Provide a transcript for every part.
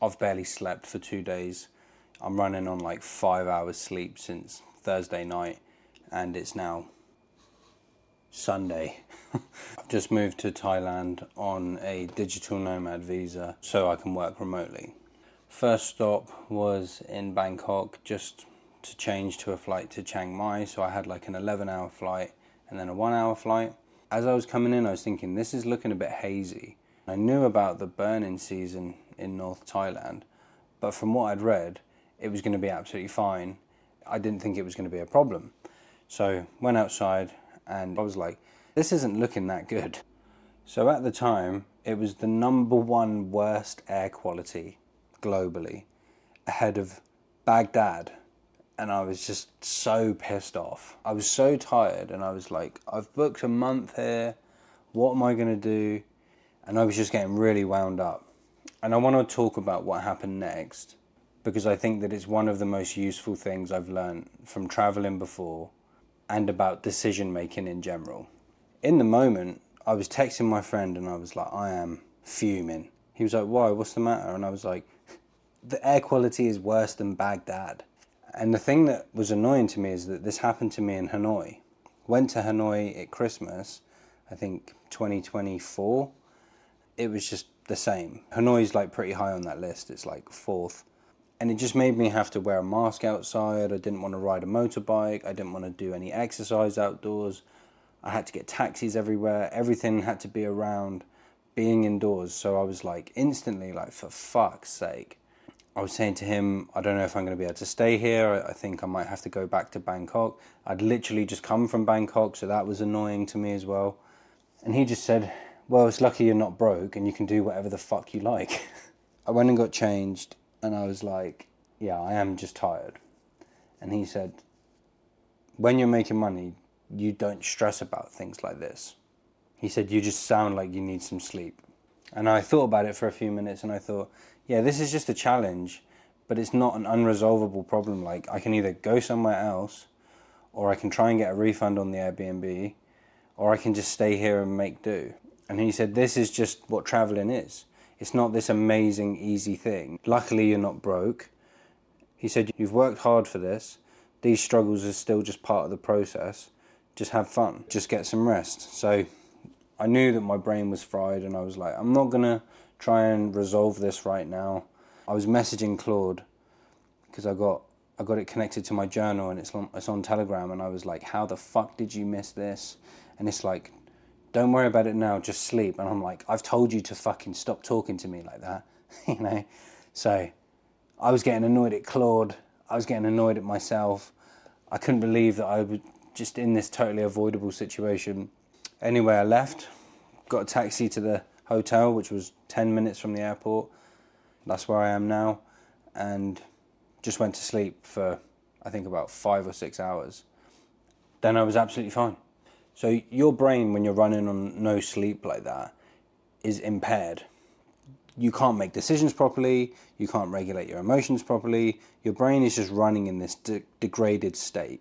I've barely slept for 2 days. I'm running on like 5 hours sleep since Thursday night, and it's now Sunday. I've just moved to Thailand on a digital nomad visa so I can work remotely. First stop was in Bangkok, just to change to a flight to Chiang Mai. So I had like an 11-hour flight and then a 1-hour flight. As I was coming in, I was thinking, this is looking a bit hazy. I knew about the burn-in season in North Thailand, but from what I'd read, it was going to be absolutely fine. I didn't think it was going to be a problem. So went outside and I was like, this isn't looking that good. So at the time, it was the #1 worst air quality globally, ahead of Baghdad. And I was just so pissed off. I was so tired and I was like, I've booked a month here. What am I going to do? And I was just getting really wound up. And I want to talk about what happened next, because I think that it's one of the most useful things I've learned from traveling before and about decision making in general. In the moment, I was texting my friend and I was like, I am fuming. He was like, why? What's the matter? And I was like, the air quality is worse than Baghdad. And the thing that was annoying to me is that this happened to me in Hanoi. Went to Hanoi at Christmas, I think 2024. It was just the same. Hanoi's like pretty high on that list. It's like 4th. And it just made me have to wear a mask outside. I didn't want to ride a motorbike. I didn't want to do any exercise outdoors. I had to get taxis everywhere. Everything had to be around being indoors. So I was like instantly like, for fuck's sake. I was saying to him, I don't know if I'm going to be able to stay here. I think I might have to go back to Bangkok. I'd literally just come from Bangkok, so that was annoying to me as well. And he just said, well, it's lucky you're not broke and you can do whatever the fuck you like. I went and got changed and I was like, yeah, I am just tired. And he said, when you're making money, you don't stress about things like this. He said, you just sound like you need some sleep. And I thought about it for a few minutes and I thought, yeah, this is just a challenge, but it's not an unresolvable problem. Like, I can either go somewhere else, or I can try and get a refund on the Airbnb, or I can just stay here and make do. And he said, this is just what traveling is. It's not this amazing, easy thing. Luckily, you're not broke. He said, you've worked hard for this. These struggles are still just part of the process. Just have fun. Just get some rest. So I knew that my brain was fried and I was like, I'm not gonna try and resolve this right now. I was messaging Claude because I got it connected to my journal and it's on Telegram, and I was like, how the fuck did you miss this? And it's like, don't worry about it now, just sleep. And I'm like, I've told you to fucking stop talking to me like that, you know? So I was getting annoyed at Claude. I was getting annoyed at myself. I couldn't believe that I was just in this totally avoidable situation. Anyway, I left, got a taxi to the hotel, which was 10 minutes from the airport. That's where I am now. And just went to sleep for, I think, about 5 or 6 hours. Then I was absolutely fine. So your brain, when you're running on no sleep like that, is impaired. You can't make decisions properly. You can't regulate your emotions properly. Your brain is just running in this degraded state.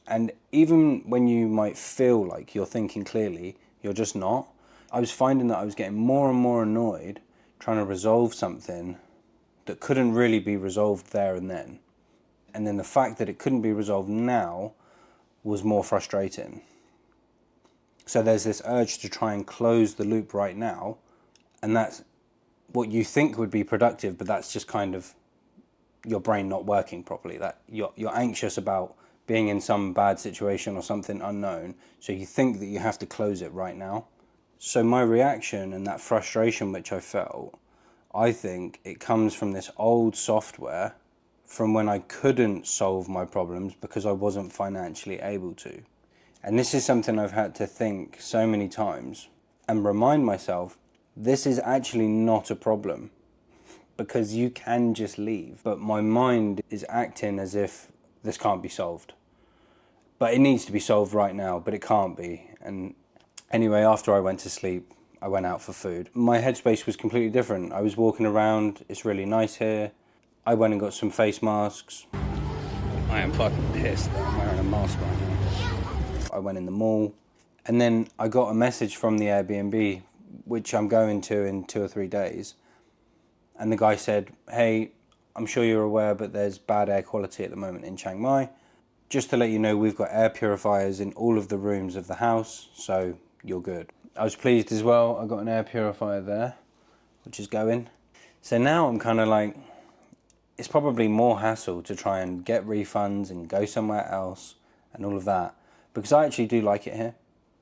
And even when you might feel like you're thinking clearly, you're just not. I was finding that I was getting more and more annoyed trying to resolve something that couldn't really be resolved there and then. And then the fact that it couldn't be resolved now was more frustrating. So there's this urge to try and close the loop right now, and that's what you think would be productive, but that's just kind of your brain not working properly. That you're anxious about being in some bad situation or something unknown, so you think that you have to close it right now. So my reaction and that frustration which I felt, I think it comes from this old software from when I couldn't solve my problems because I wasn't financially able to. And this is something I've had to think so many times and remind myself, this is actually not a problem because you can just leave. But my mind is acting as if this can't be solved. But it needs to be solved right now, but it can't be. And anyway, after I went to sleep, I went out for food. My headspace was completely different. I was walking around, it's really nice here. I went and got some face masks. I am fucking pissed that I'm wearing a mask right now. I went in the mall, and then I got a message from the Airbnb, which I'm going to in 2 or 3 days. And the guy said, hey, I'm sure you're aware, but there's bad air quality at the moment in Chiang Mai. Just to let you know, we've got air purifiers in all of the rooms of the house, so you're good. I was pleased as well. I got an air purifier there, which is going. So now I'm kind of like, it's probably more hassle to try and get refunds and go somewhere else and all of that, because I actually do like it here.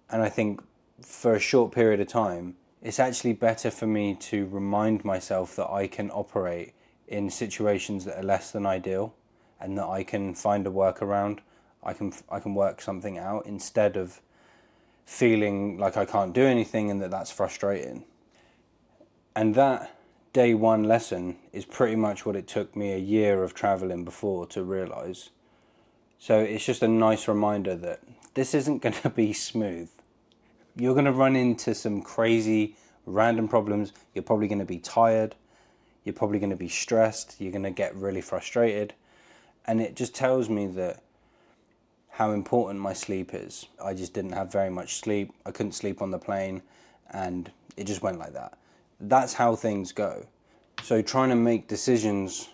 And I think for a short period of time, it's actually better for me to remind myself that I can operate in situations that are less than ideal, and that I can find a workaround. I can work something out instead of feeling like I can't do anything and that's frustrating. And that day one lesson is pretty much what it took me a year of traveling before to realize. So it's just a nice reminder that this isn't going to be smooth. You're going to run into some crazy random problems. You're probably going to be tired. You're probably going to be stressed. You're going to get really frustrated. And it just tells me that how important my sleep is. I just didn't have very much sleep. I couldn't sleep on the plane, and it just went like that. That's how things go. So trying to make decisions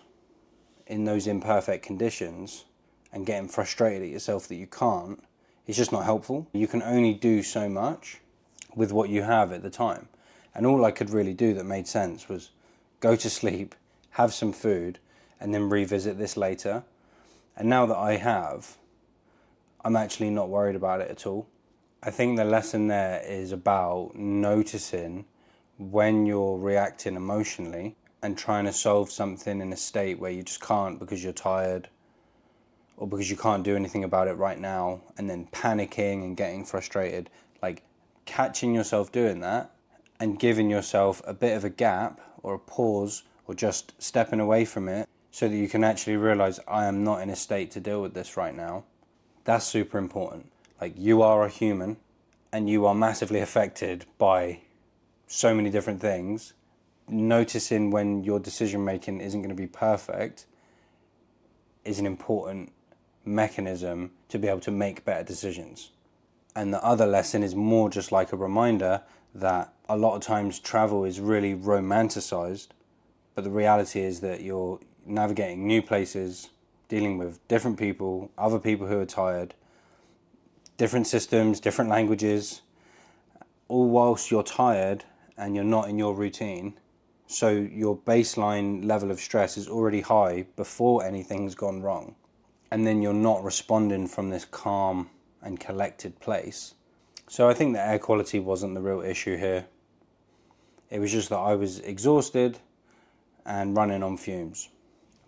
in those imperfect conditions and getting frustrated at yourself that you can't, it's just not helpful. You can only do so much with what you have at the time. And all I could really do that made sense was go to sleep, have some food, and then revisit this later. And now that I have, I'm actually not worried about it at all. I think the lesson there is about noticing when you're reacting emotionally and trying to solve something in a state where you just can't because you're tired or because you can't do anything about it right now, and then panicking and getting frustrated. Like catching yourself doing that and giving yourself a bit of a gap or a pause or just stepping away from it so that you can actually realize I am not in a state to deal with this right now. That's super important. Like, you are a human and you are massively affected by so many different things. Noticing when your decision making isn't going to be perfect is an important mechanism to be able to make better decisions. And the other lesson is more just like a reminder that a lot of times travel is really romanticized, but the reality is that you're navigating new places, dealing with different people, other people who are tired, different systems, different languages, all whilst you're tired and you're not in your routine. So your baseline level of stress is already high before anything's gone wrong. And then you're not responding from this calm and collected place. So I think the air quality wasn't the real issue here. It was just that I was exhausted and running on fumes.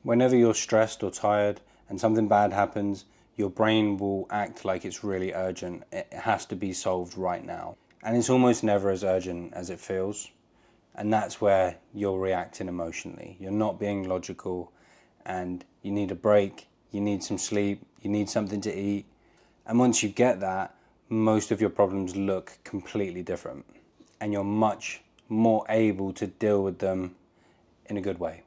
Whenever you're stressed or tired and something bad happens, your brain will act like it's really urgent. It has to be solved right now. And it's almost never as urgent as it feels. And that's where you're reacting emotionally. You're not being logical, and you need a break, you need some sleep, you need something to eat. And once you get that, most of your problems look completely different. And you're much more able to deal with them in a good way.